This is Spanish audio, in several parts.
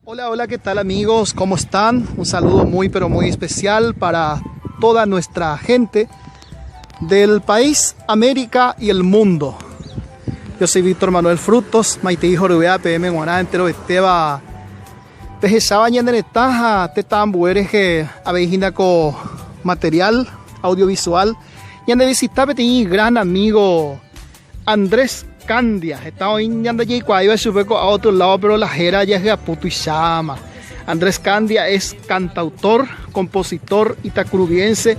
Hola, hola, ¿qué tal amigos? ¿Cómo están? Un saludo muy pero muy especial para toda nuestra gente del país, América y el mundo. Yo soy Víctor Manuel Frutos, Maite hijo de PM Guaná, entero Esteba. Pejezaba ñanderetaja, tetambueres que aveijina con material audiovisual. Ñande visitaba mi gran amigo Andrés Candia. Está hoy ñanda y cuando yo sube a otro lado, pero la jera ya es a puto y llama. Andrés Candia es cantautor, compositor itacurubiense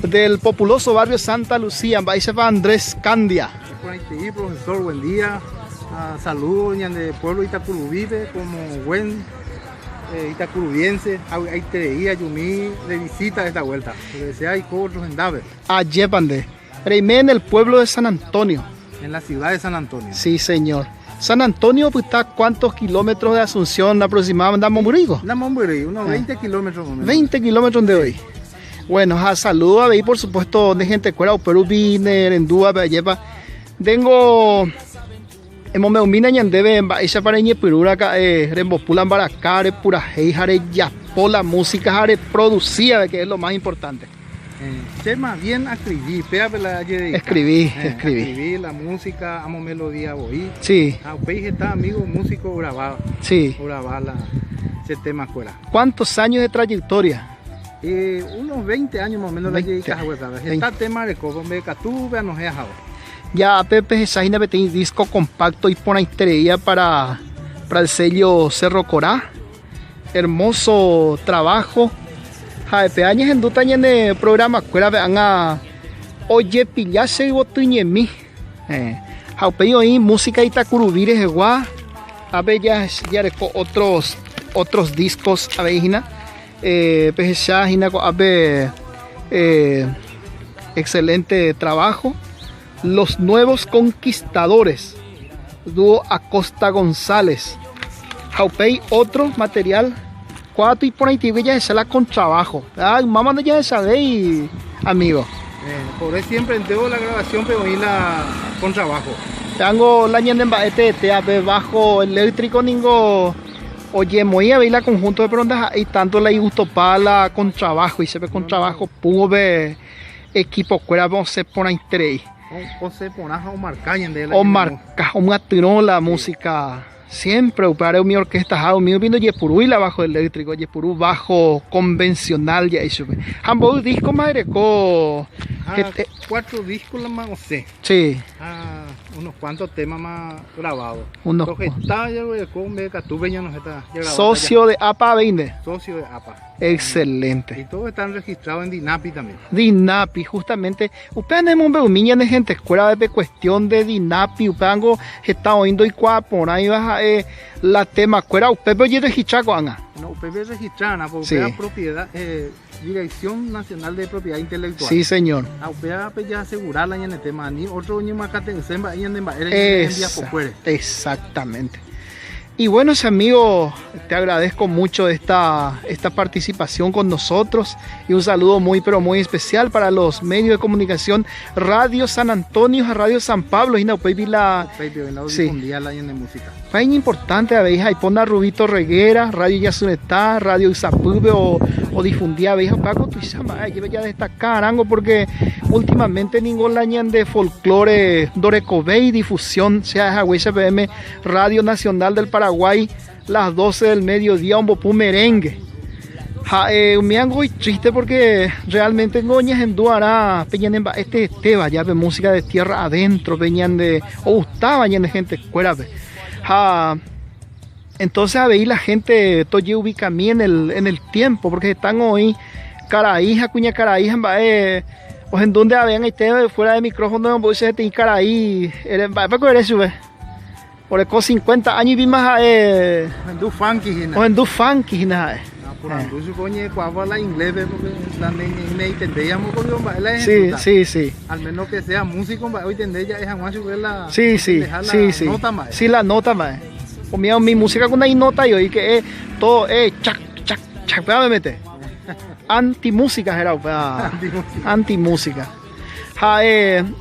del populoso barrio Santa Lucía. Ahí se va Andrés Candia. Profesor, buen día. Saludos de pueblo Itacurubive como buen itacurubiense. Ahí te veía Yumi de visita esta vuelta. Porque sea hay otros en Dave. Allépande. Reimé en el pueblo de San Antonio. En la ciudad de San Antonio. Sí, señor. San Antonio pues, está a ¿cuántos kilómetros de Asunción aproximadamente? ¿De Momburigo? De Momburigo, unos 20 kilómetros. 20 kilómetros de hoy. Bueno, saludo a ver, por supuesto, de gente cuera, Perú, Viner, en Dúa, Bellepa. Tengo en Momeumina ñandebe en Baisha para Ñepirura, Rembopulan Baracare, pura hey, jare yapola, música jare producida, que es lo más importante. Tema bien escribí, escribí la música, amo melodía, oí. Sí. Está amigo músico grabado. Sí. Grababa ese tema fuera. ¿Cuántos años de trayectoria? Unos 20 años más o menos la llegué. Está tema de cobo, me catuve, no he dejado. Ya Pepe Sajina tiene disco compacto y pone estrella para el sello Cerro Corá. Hermoso trabajo. Jaepe años en duta en el programa cuera vean a oye pillase y botuñemi. Jaepe hoy música itacurubires igual. A ver ya otros discos a ver hina. Pepe Sajina a ver excelente trabajo. Los Nuevos Conquistadores, dúo Acosta González. Jaupey, otro material. Cuatro y por ahí ya se la con trabajo. Ay, mamá no ya sabe, amigo. Por eso siempre entero la grabación, pero hoy la con trabajo. Tengo la ñanda en baete, bajo eléctrico, ningo. Oye, muy a ver la conjunto de pronto y tanto la gusto para la con trabajo. Y se ve con trabajo, pudo ver equipo cuera, vamos a se pone entre o se ponaja o marcañen de la o marca o maturó la música siempre para mi orquesta mío viendo Yepurú y la bajo eléctrico Yepurú bajo convencional ya eso ambos discos madre co 4 discos la más sé sí unos cuantos temas más grabados unos socio de APA 20 socio de APA excelente y todos están registrados en DINAPI también DINAPI justamente ustedes tenemos un miña de gente escuela de cuestión de DINAPI upango está oyendo y por ahí baja la tema cuera usted oye registrado anga no usted registrada porque sí. Propiedad Dirección Nacional de Propiedad Intelectual. Sí, señor. Ya asegurar la en tema ni otro ni más que exactamente. Y bueno, amigo, te agradezco mucho esta participación con nosotros y un saludo muy pero muy especial para los medios de comunicación Radio San Antonio, Radio San Pablo y no la sí. La de música. Fue importante a veces ahí pone a Rubito Reguera, Radio Yasunetá, Radio Isapube o difundía a veces Paco tu llama, ya destacar algo porque últimamente ningún lañan de folclore Dorecobey difusión sea esa PM Radio Nacional del Paraguay las 12 del mediodía un bopú merengue. Me hago triste porque realmente goñas en Duará peñan en Teba ya de música de tierra adentro peñan de o gustaba de gente fuera entonces a ver la gente toye ubica a mí en el tiempo porque están hoy caraíja cuña caraíja o en donde habían ahí fuera de micrófono no voy a decir caraí para coger eso por el 50 años y vi más en du funky o en du funky nada por ando supone cuando la inglés porque la ne entendíamos con la sí al menos que sea músico hoy tendría es más la sí la nota más o mi música con una nota y hoy que todo chac me mete antimúsica era antimúsica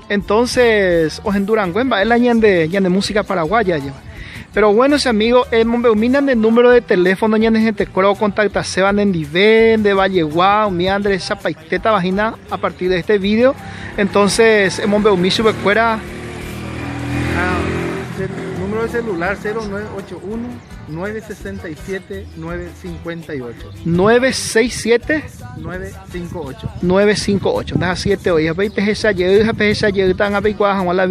entonces os en Durango es la ñan de música paraguaya Pero bueno, ese amigo, minan el número de teléfono, ya en gente creo contacta se van en Diven, de Valleguá, mi Andrés Chapaiteta vagina a partir de este video. Entonces, hemos mi sube fuera. El número de celular 0981 967 958. 967 958. 958. Da 7 hoy. Ape pesa ye tan ape kwa la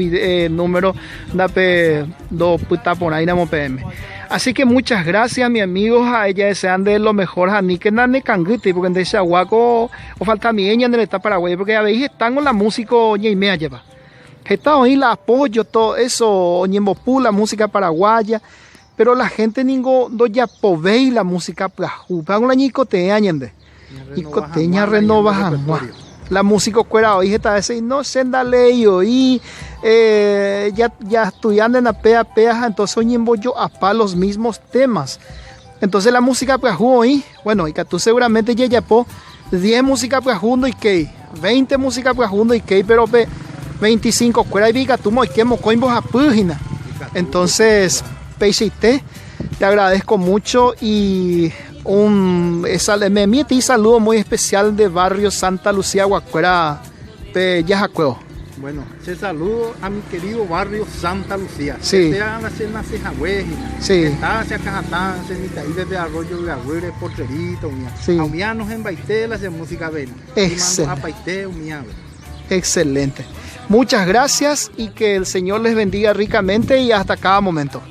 número da pe do puta por ahí namo PM. Así que muchas gracias, mi amigos, a ella desean de lo mejor a ni que nane canguite porque en ese aguaco o falta mi en el está Paraguay porque a veces están con la música y me lleva. Está hoy la apoyo todo eso, ñembopú, la música paraguaya. Pero la gente ningo do ya povei la música plajú. Pago la ñicote añende. Ñicoteña renova la música cuera hoy está ese no senda ley hoy ya estudiando en la pea entonces hoy yo apa los mismos temas. Entonces la música plajú hoy, bueno, y que tú seguramente ya po 10 música plajú y que 20 música plajú y que pero 25 cuera y viga tú moi que mo coimbo a página. Entonces Peixite, te agradezco mucho y me emite un saludo muy especial de barrio Santa Lucía, Guacuera, Yajacueo. Bueno, ese saludo a mi querido barrio Santa Lucía. Sí. Sí. Está hacia Cajatán, se de Arroyo de Agüere, Porterito, sí. Aumianos en Baitelas de música vena. Excelente. Muchas gracias y que el Señor les bendiga ricamente y hasta cada momento.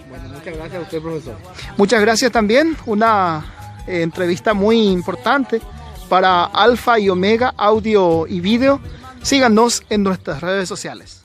Muchas gracias a usted, profesor. Muchas gracias también. Una entrevista muy importante para Alfa y Omega Audio y Video. Síganos en nuestras redes sociales.